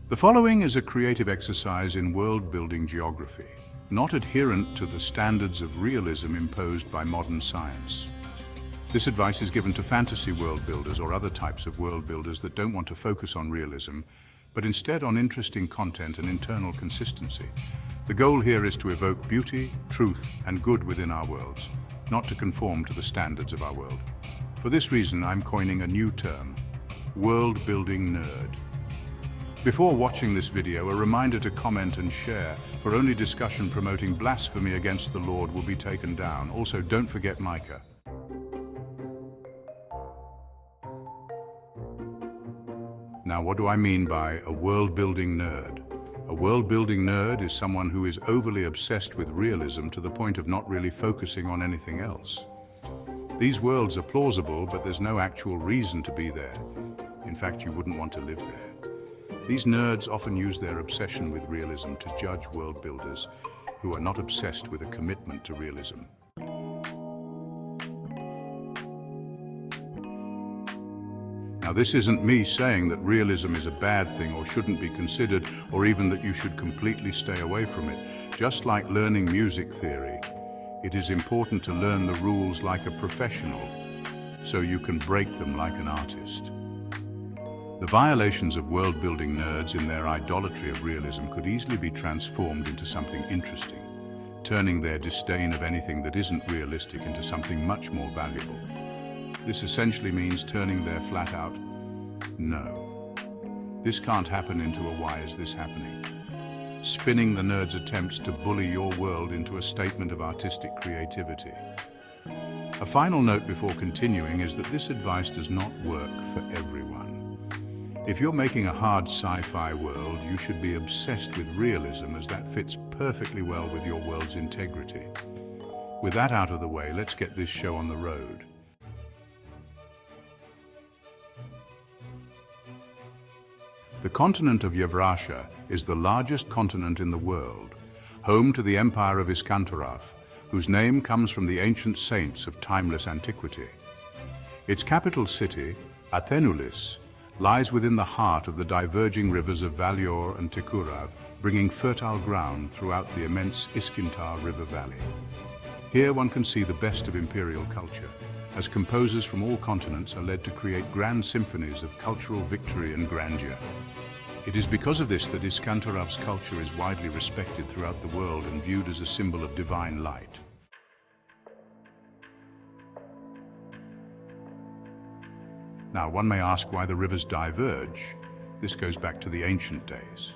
The following is a creative exercise in world-building geography, not adherent to the standards of realism imposed by modern science. This advice is given to fantasy world builders or other types of world builders that don't want to focus on realism, but instead on interesting content and internal consistency. The goal here is to evoke beauty, truth, and good within our worlds, not to conform to the standards of our world. For this reason, I'm coining a new term, world-building nerd. Before watching this video, a reminder to comment and share, for only discussion promoting blasphemy against the Lord will be taken down. Also, don't forget Micah. Now, what do I mean by a world-building nerd? A world-building nerd is someone who is overly obsessed with realism to the point of not really focusing on anything else. These worlds are plausible, but there's no actual reason to be there. In fact, you wouldn't want to live there. These nerds often use their obsession with realism to judge world builders who are not obsessed with a commitment to realism. Now, this isn't me saying that realism is a bad thing or shouldn't be considered, or even that you should completely stay away from it. Just like learning music theory, it is important to learn the rules like a professional, so you can break them like an artist. The violations of world-building nerds in their idolatry of realism could easily be transformed into something interesting, turning their disdain of anything that isn't realistic into something much more valuable. This essentially means turning their flat-out, "No, this can't happen," into a "Why is this happening?" Spinning the nerds' attempts to bully your world into a statement of artistic creativity. A final note before continuing is that this advice does not work for everyone. If you're making a hard sci-fi world, you should be obsessed with realism, as that fits perfectly well with your world's integrity. With that out of the way, let's get this show on the road. The continent of Eurasia is the largest continent in the world, home to the Empire of Iskandarov, whose name comes from the ancient saints of timeless antiquity. Its capital city, Athenulis, lies within the heart of the diverging rivers of Valior and Tekurav, bringing fertile ground throughout the immense Iskintar River Valley. Here one can see the best of imperial culture, as composers from all continents are led to create grand symphonies of cultural victory and grandeur. It is because of this that Iskantarov's culture is widely respected throughout the world and viewed as a symbol of divine light. Now, one may ask why the rivers diverge. This goes back to the ancient days.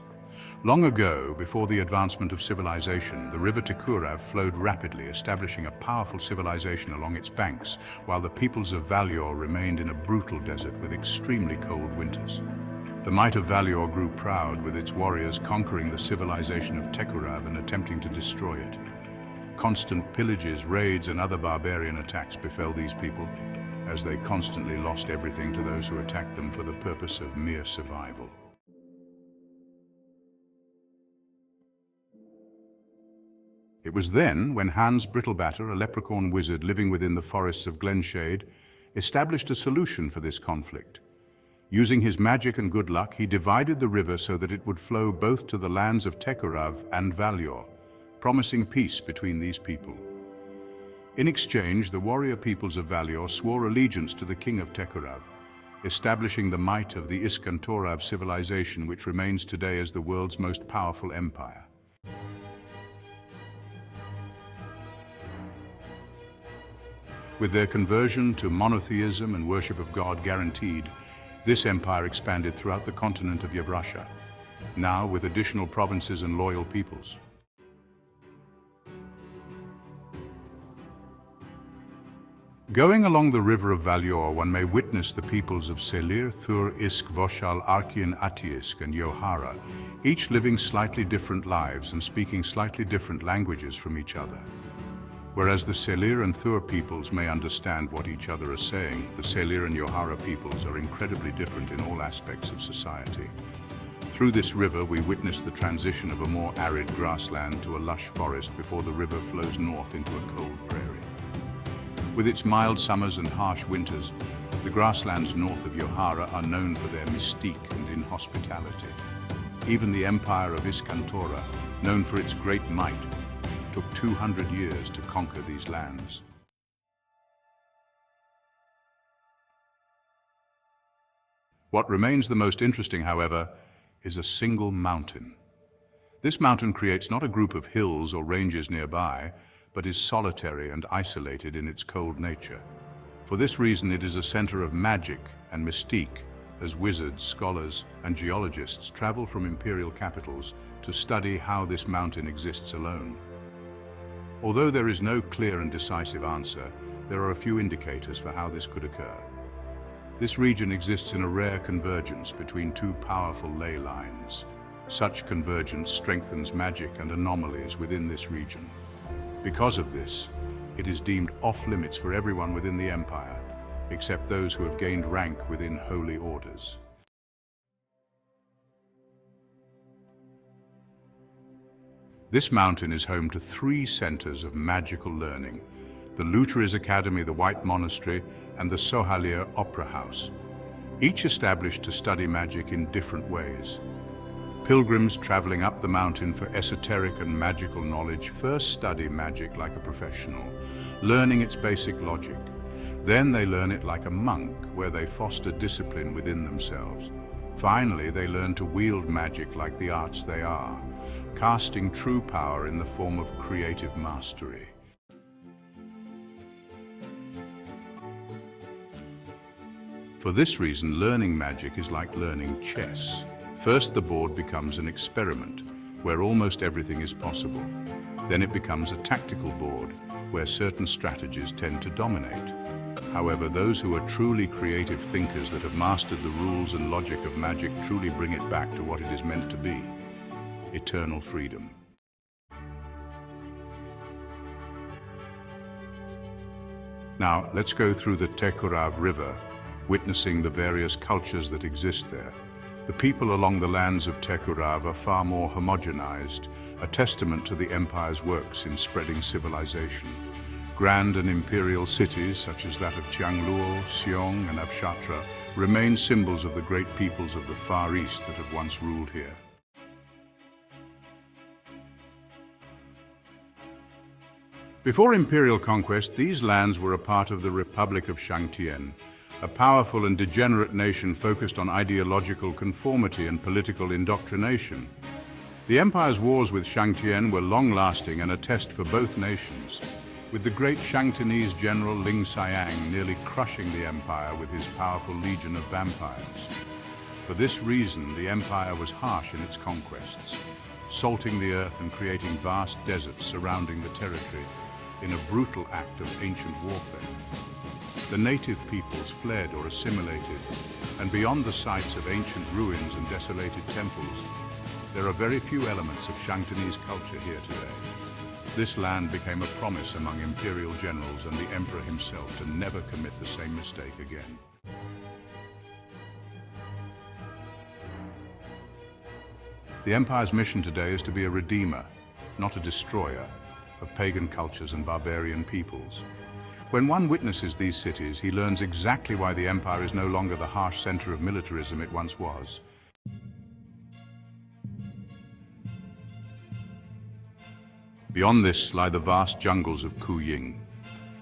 Long ago, before the advancement of civilization, the river Tekurav flowed rapidly, establishing a powerful civilization along its banks, while the peoples of Valior remained in a brutal desert with extremely cold winters. The might of Valior grew proud, with its warriors conquering the civilization of Tekurav and attempting to destroy it. Constant pillages, raids, and other barbarian attacks befell these people, as they constantly lost everything to those who attacked them for the purpose of mere survival. It was then when Hans Brittlebatter, a leprechaun wizard living within the forests of Glenshade, established a solution for this conflict. Using his magic and good luck, he divided the river so that it would flow both to the lands of Tekurav and Valior, promising peace between these people. In exchange, the warrior peoples of Valior swore allegiance to the king of Tekurav, establishing the might of the Iskantorav civilization, which remains today as the world's most powerful empire. With their conversion to monotheism and worship of God guaranteed, this empire expanded throughout the continent of Eurasia, now with additional provinces and loyal peoples. Going along the river of Valior, one may witness the peoples of Selir, Thur, Isk, Voshal, Arkian, Atiisk, and Yohara, each living slightly different lives and speaking slightly different languages from each other. Whereas the Selir and Thur peoples may understand what each other are saying, the Selir and Yohara peoples are incredibly different in all aspects of society. Through this river, we witness the transition of a more arid grassland to a lush forest before the river flows north into a cold prairie. With its mild summers and harsh winters, the grasslands north of Yohara are known for their mystique and inhospitality. Even the empire of Iskantora, known for its great might, took 200 years to conquer these lands. What remains the most interesting, however, is a single mountain. This mountain creates not a group of hills or ranges nearby, but is solitary and isolated in its cold nature. For this reason, it is a center of magic and mystique, as wizards, scholars, and geologists travel from imperial capitals to study how this mountain exists alone. Although there is no clear and decisive answer, there are a few indicators for how this could occur. This region exists in a rare convergence between two powerful ley lines. Such convergence strengthens magic and anomalies within this region. Because of this, it is deemed off-limits for everyone within the empire, except those who have gained rank within holy orders. This mountain is home to 3 centers of magical learning: the Luteris Academy, the White Monastery, and the Sohalier Opera House, each established to study magic in different ways. Pilgrims traveling up the mountain for esoteric and magical knowledge first study magic like a professional, learning its basic logic. Then they learn it like a monk, where they foster discipline within themselves. Finally, they learn to wield magic like the arts they are, casting true power in the form of creative mastery. For this reason, learning magic is like learning chess. First, the board becomes an experiment, where almost everything is possible. Then it becomes a tactical board, where certain strategies tend to dominate. However, those who are truly creative thinkers that have mastered the rules and logic of magic truly bring it back to what it is meant to be: eternal freedom. Now, let's go through the Tekurav River, witnessing the various cultures that exist there. The people along the lands of Tekurav are far more homogenized, a testament to the empire's works in spreading civilization. Grand and imperial cities, such as that of Qiangluo, Xiong, and Avshatra, remain symbols of the great peoples of the Far East that have once ruled here. Before imperial conquest, these lands were a part of the Republic of Shangtian, a powerful and degenerate nation focused on ideological conformity and political indoctrination. The empire's wars with Shangtian were long-lasting and a test for both nations, with the great Shangtinese general Ling Xiang nearly crushing the empire with his powerful legion of vampires. For this reason, the empire was harsh in its conquests, salting the earth and creating vast deserts surrounding the territory in a brutal act of ancient warfare. The native peoples fled or assimilated, and beyond the sites of ancient ruins and desolated temples, there are very few elements of Shangtinese culture here today. This land became a promise among imperial generals and the emperor himself to never commit the same mistake again. The empire's mission today is to be a redeemer, not a destroyer, of pagan cultures and barbarian peoples. When one witnesses these cities, he learns exactly why the empire is no longer the harsh center of militarism it once was. Beyond this lie the vast jungles of Kuying,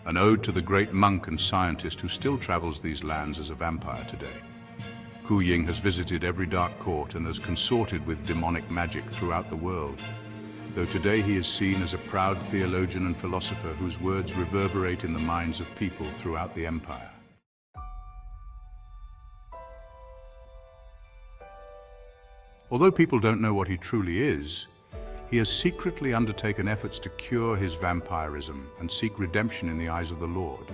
an ode to the great monk and scientist who still travels these lands as a vampire today. Kuying has visited every dark court and has consorted with demonic magic throughout the world, though today he is seen as a proud theologian and philosopher whose words reverberate in the minds of people throughout the empire. Although people don't know what he truly is, he has secretly undertaken efforts to cure his vampirism and seek redemption in the eyes of the Lord,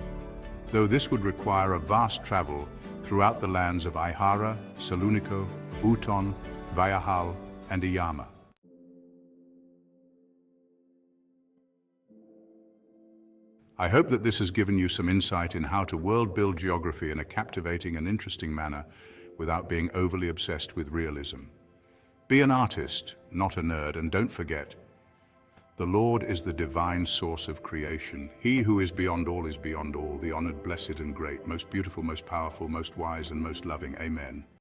though this would require a vast travel throughout the lands of Aihara, Saluniko, Uton, Vayahal, and Iyama. I hope that this has given you some insight in how to world-build geography in a captivating and interesting manner without being overly obsessed with realism. Be an artist, not a nerd, and don't forget, the Lord is the divine source of creation. He who is beyond all, the honored, blessed, and great, most beautiful, most powerful, most wise, and most loving. Amen.